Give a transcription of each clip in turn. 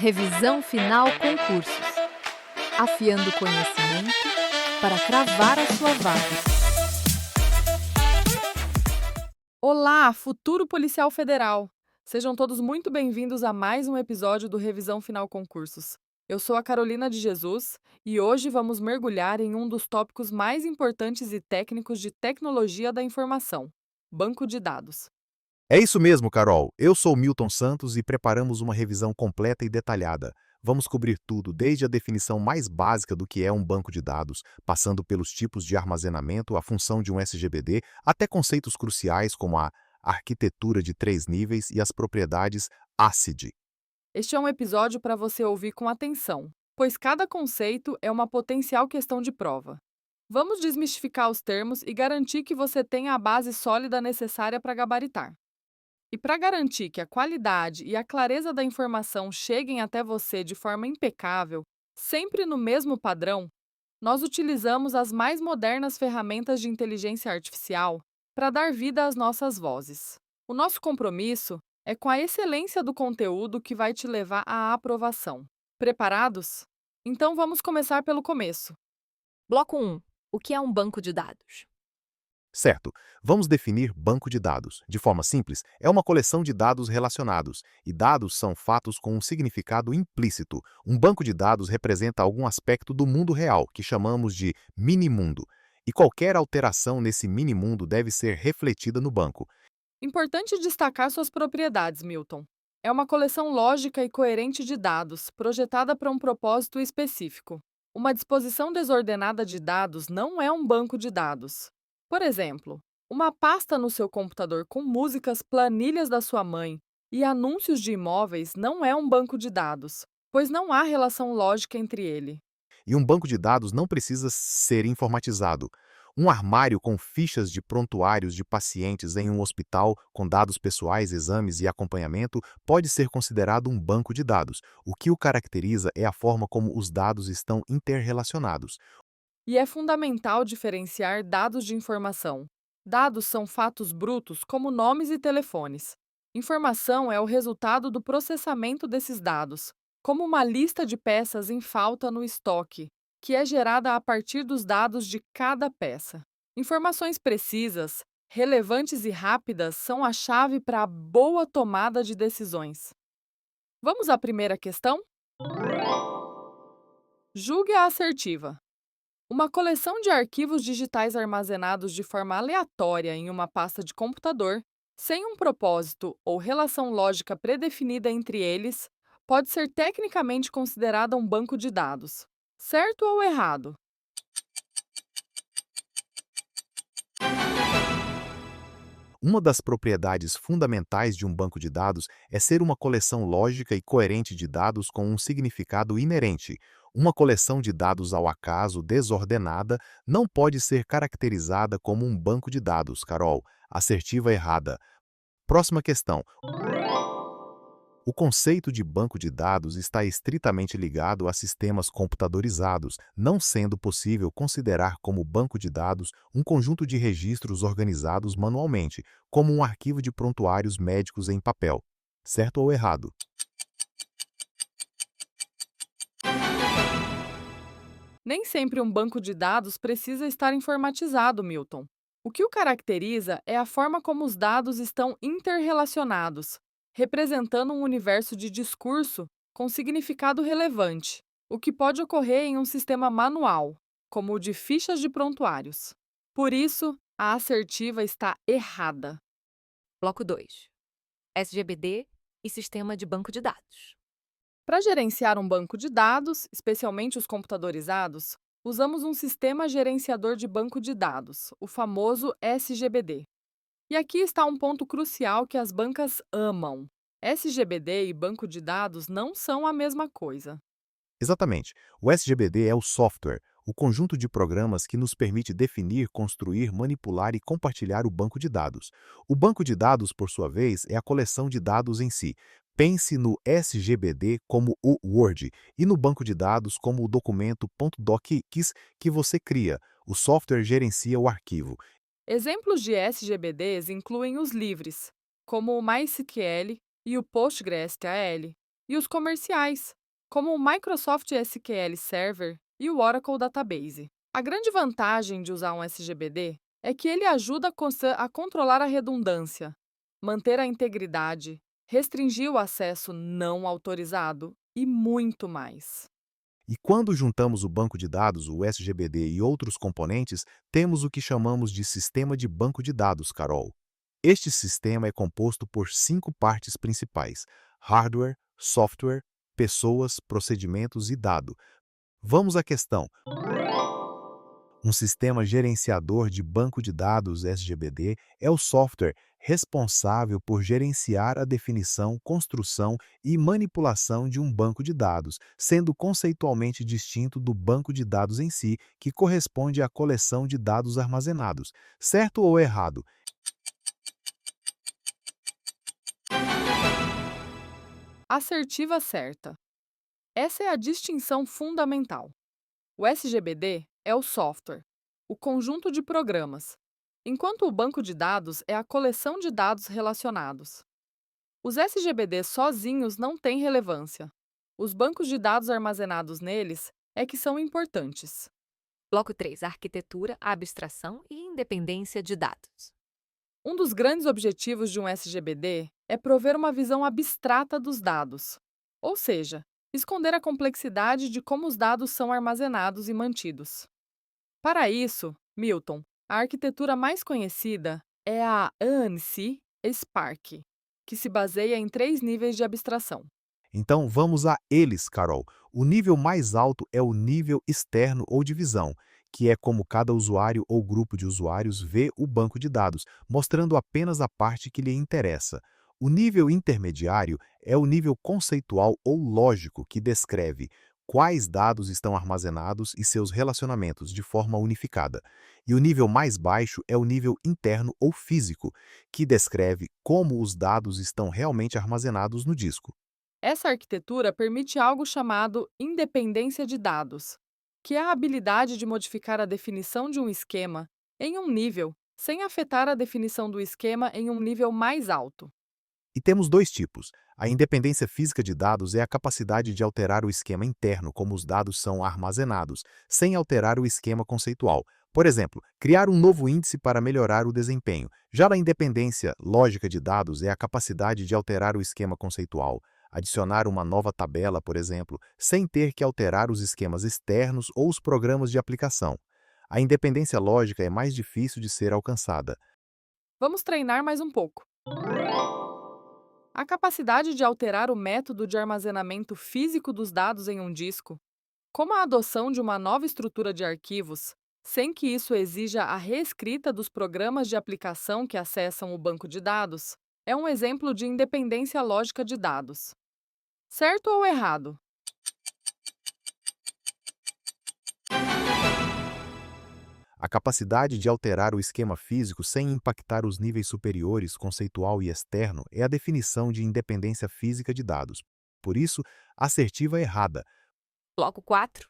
Revisão Final Concursos. Afiando o conhecimento para cravar a sua vaga. Olá, futuro policial federal! Sejam todos muito bem-vindos a mais um episódio do Revisão Final Concursos. Eu sou a Carolina de Jesus e hoje vamos mergulhar em um dos tópicos mais importantes e técnicos de tecnologia da informação: banco de dados. É isso mesmo, Carol. Eu sou Milton Santos e preparamos uma revisão completa e detalhada. Vamos cobrir tudo, desde a definição mais básica do que é um banco de dados, passando pelos tipos de armazenamento, a função de um SGBD, até conceitos cruciais como a arquitetura de 3 níveis e as propriedades ACID. Este é um episódio para você ouvir com atenção, pois cada conceito é uma potencial questão de prova. Vamos desmistificar os termos e garantir que você tenha a base sólida necessária para gabaritar. E para garantir que a qualidade e a clareza da informação cheguem até você de forma impecável, sempre no mesmo padrão, nós utilizamos as mais modernas ferramentas de inteligência artificial para dar vida às nossas vozes. O nosso compromisso é com a excelência do conteúdo que vai te levar à aprovação. Preparados? Então vamos começar pelo começo. Bloco 1. O que é um banco de dados? Certo, vamos definir banco de dados. De forma simples, é uma coleção de dados relacionados, e dados são fatos com um significado implícito. Um banco de dados representa algum aspecto do mundo real, que chamamos de mini-mundo, e qualquer alteração nesse mini-mundo deve ser refletida no banco. Importante destacar suas propriedades, Milton. É uma coleção lógica e coerente de dados, projetada para um propósito específico. Uma disposição desordenada de dados não é um banco de dados. Por exemplo, uma pasta no seu computador com músicas, planilhas da sua mãe e anúncios de imóveis não é um banco de dados, pois não há relação lógica entre ele. E um banco de dados não precisa ser informatizado. Um armário com fichas de prontuários de pacientes em um hospital, com dados pessoais, exames e acompanhamento, pode ser considerado um banco de dados. O que o caracteriza é a forma como os dados estão interrelacionados. E é fundamental diferenciar dados de informação. Dados são fatos brutos, como nomes e telefones. Informação é o resultado do processamento desses dados, como uma lista de peças em falta no estoque, que é gerada a partir dos dados de cada peça. Informações precisas, relevantes e rápidas são a chave para a boa tomada de decisões. Vamos à primeira questão? Julgue a assertiva. Uma coleção de arquivos digitais armazenados de forma aleatória em uma pasta de computador, sem um propósito ou relação lógica predefinida entre eles, pode ser tecnicamente considerada um banco de dados. Certo ou errado? Uma das propriedades fundamentais de um banco de dados é ser uma coleção lógica e coerente de dados com um significado inerente. Uma coleção de dados ao acaso, desordenada, não pode ser caracterizada como um banco de dados, Carol. Assertiva errada. Próxima questão. O conceito de banco de dados está estritamente ligado a sistemas computadorizados, não sendo possível considerar como banco de dados um conjunto de registros organizados manualmente, como um arquivo de prontuários médicos em papel. Certo ou errado? Nem sempre um banco de dados precisa estar informatizado, Milton. O que o caracteriza é a forma como os dados estão interrelacionados, representando um universo de discurso com significado relevante, o que pode ocorrer em um sistema manual, como o de fichas de prontuários. Por isso, a assertiva está errada. Bloco 2. SGBD e sistema de banco de dados. Para gerenciar um banco de dados, especialmente os computadorizados, usamos um sistema gerenciador de banco de dados, o famoso SGBD. E aqui está um ponto crucial que as bancas amam. SGBD e banco de dados não são a mesma coisa. Exatamente. O SGBD é o software, o conjunto de programas que nos permite definir, construir, manipular e compartilhar o banco de dados. O banco de dados, por sua vez, é a coleção de dados em si. Pense no SGBD como o Word e no banco de dados como o documento .docx que você cria. O software gerencia o arquivo. Exemplos de SGBDs incluem os livres, como o MySQL e o PostgreSQL, e os comerciais, como o Microsoft SQL Server e o Oracle Database. A grande vantagem de usar um SGBD é que ele ajuda a controlar a redundância, manter a integridade, restringir o acesso não autorizado e muito mais. E quando juntamos o banco de dados, o SGBD e outros componentes, temos o que chamamos de sistema de banco de dados, Carol. Este sistema é composto por 5 partes principais: hardware, software, pessoas, procedimentos e dado. Vamos à questão. Um sistema gerenciador de banco de dados SGBD é o software responsável por gerenciar a definição, construção e manipulação de um banco de dados, sendo conceitualmente distinto do banco de dados em si, que corresponde à coleção de dados armazenados. Certo ou errado? Assertiva certa. Essa é a distinção fundamental. O SGBD é o software, o conjunto de programas, enquanto o banco de dados é a coleção de dados relacionados. Os SGBDs sozinhos não têm relevância. Os bancos de dados armazenados neles é que são importantes. Bloco 3. Arquitetura, abstração e independência de dados. Um dos grandes objetivos de um SGBD é prover uma visão abstrata dos dados, ou seja, esconder a complexidade de como os dados são armazenados e mantidos. Para isso, Milton, a arquitetura mais conhecida é a ANSI Spark, que se baseia em 3 níveis de abstração. Então vamos a eles, Carol. O nível mais alto é o nível externo ou de visão, que é como cada usuário ou grupo de usuários vê o banco de dados, mostrando apenas a parte que lhe interessa. O nível intermediário é o nível conceitual ou lógico, que descreve quais dados estão armazenados e seus relacionamentos de forma unificada. E o nível mais baixo é o nível interno ou físico, que descreve como os dados estão realmente armazenados no disco. Essa arquitetura permite algo chamado independência de dados, que é a habilidade de modificar a definição de um esquema em um nível, sem afetar a definição do esquema em um nível mais alto. E temos 2 tipos. A independência física de dados é a capacidade de alterar o esquema interno, como os dados são armazenados, sem alterar o esquema conceitual. Por exemplo, criar um novo índice para melhorar o desempenho. Já a independência lógica de dados é a capacidade de alterar o esquema conceitual, adicionar uma nova tabela, por exemplo, sem ter que alterar os esquemas externos ou os programas de aplicação. A independência lógica é mais difícil de ser alcançada. Vamos treinar mais um pouco. A capacidade de alterar o método de armazenamento físico dos dados em um disco, como a adoção de uma nova estrutura de arquivos, sem que isso exija a reescrita dos programas de aplicação que acessam o banco de dados, é um exemplo de independência lógica de dados. Certo ou errado? A capacidade de alterar o esquema físico sem impactar os níveis superiores, conceitual e externo, é a definição de independência física de dados. Por isso, assertiva é errada. Bloco 4.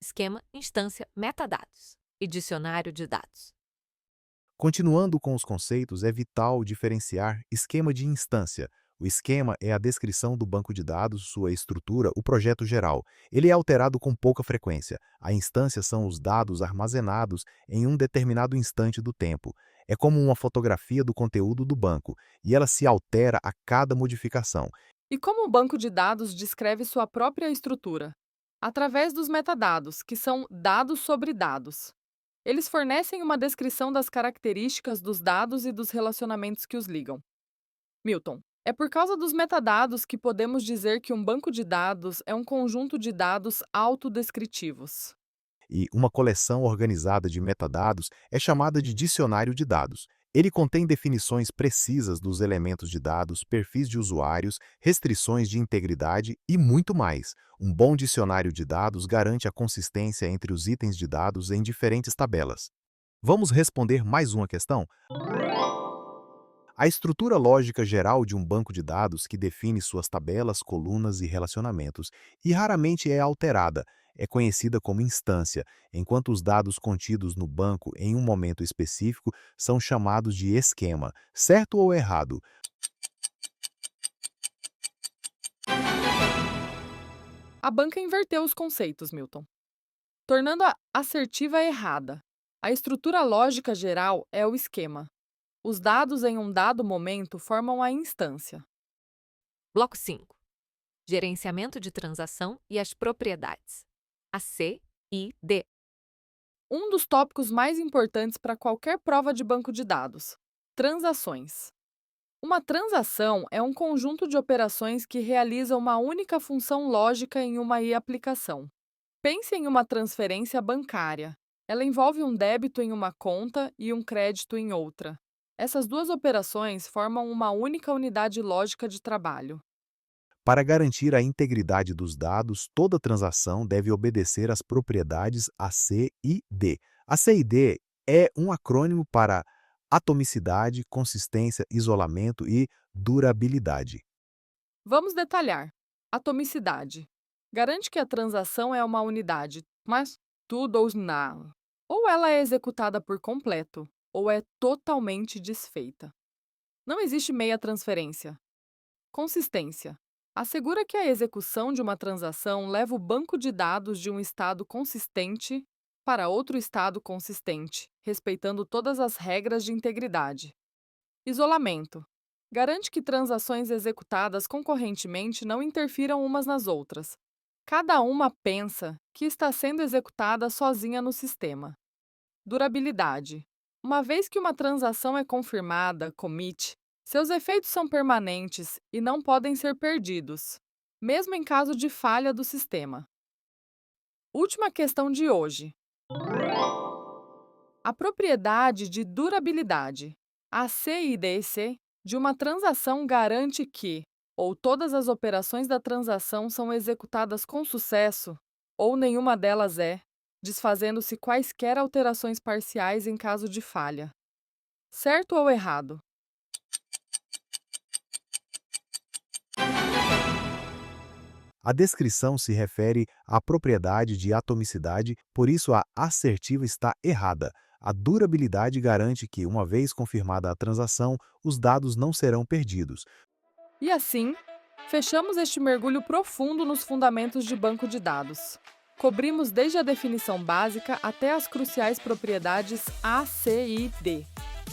Esquema, instância, metadados e dicionário de dados. Continuando com os conceitos, é vital diferenciar esquema de instância. O esquema é a descrição do banco de dados, sua estrutura, o projeto geral. Ele é alterado com pouca frequência. A instância são os dados armazenados em um determinado instante do tempo. É como uma fotografia do conteúdo do banco, e ela se altera a cada modificação. E como o banco de dados descreve sua própria estrutura? Através dos metadados, que são dados sobre dados. Eles fornecem uma descrição das características dos dados e dos relacionamentos que os ligam. Milton, é por causa dos metadados que podemos dizer que um banco de dados é um conjunto de dados autodescritivos. E uma coleção organizada de metadados é chamada de dicionário de dados. Ele contém definições precisas dos elementos de dados, perfis de usuários, restrições de integridade e muito mais. Um bom dicionário de dados garante a consistência entre os itens de dados em diferentes tabelas. Vamos responder mais uma questão? A estrutura lógica geral de um banco de dados que define suas tabelas, colunas e relacionamentos, e raramente é alterada, é conhecida como instância, enquanto os dados contidos no banco em um momento específico são chamados de esquema. Certo ou errado? A banca inverteu os conceitos, Milton, tornando a assertiva errada. A estrutura lógica geral é o esquema. Os dados em um dado momento formam a instância. Bloco 5. Gerenciamento de transação e as propriedades. A C e D. Um dos tópicos mais importantes para qualquer prova de banco de dados: transações. Uma transação é um conjunto de operações que realiza uma única função lógica em uma aplicação. Pense em uma transferência bancária. Ela envolve um débito em uma conta e um crédito em outra. Essas duas operações formam uma única unidade lógica de trabalho. Para garantir a integridade dos dados, toda transação deve obedecer às propriedades AC e D. A C e D é um acrônimo para atomicidade, consistência, isolamento e durabilidade. Vamos detalhar. Atomicidade. Garante que a transação é uma unidade, mas tudo ou nada. Ou ela é executada por completo, ou é totalmente desfeita. Não existe meia transferência. Consistência. Assegura que a execução de uma transação leva o banco de dados de um estado consistente para outro estado consistente, respeitando todas as regras de integridade. Isolamento. Garante que transações executadas concorrentemente não interfiram umas nas outras. Cada uma pensa que está sendo executada sozinha no sistema. Durabilidade. Uma vez que uma transação é confirmada, commit, seus efeitos são permanentes e não podem ser perdidos, mesmo em caso de falha do sistema. Última questão de hoje. A propriedade de durabilidade, a CIDC, de uma transação garante que ou todas as operações da transação são executadas com sucesso, ou nenhuma delas é, desfazendo-se quaisquer alterações parciais em caso de falha. Certo ou errado? A descrição se refere à propriedade de atomicidade, por isso a assertiva está errada. A durabilidade garante que, uma vez confirmada a transação, os dados não serão perdidos. E assim, fechamos este mergulho profundo nos fundamentos de banco de dados. Cobrimos desde a definição básica até as cruciais propriedades A, C e D.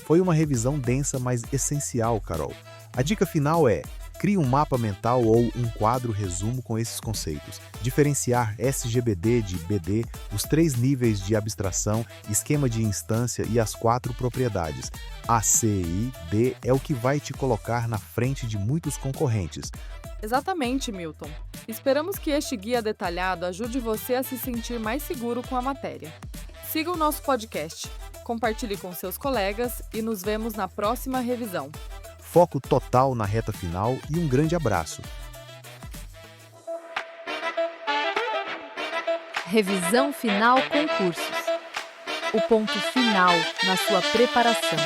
Foi uma revisão densa, mas essencial, Carol. A dica final é: crie um mapa mental ou um quadro resumo com esses conceitos. Diferenciar SGBD de BD, os 3 níveis de abstração, esquema de instância e as 4 propriedades. A, C e D é o que vai te colocar na frente de muitos concorrentes. Exatamente, Milton. Esperamos que este guia detalhado ajude você a se sentir mais seguro com a matéria. Siga o nosso podcast, compartilhe com seus colegas e nos vemos na próxima revisão. Foco total na reta final e um grande abraço. Revisão final concursos. O ponto final na sua preparação.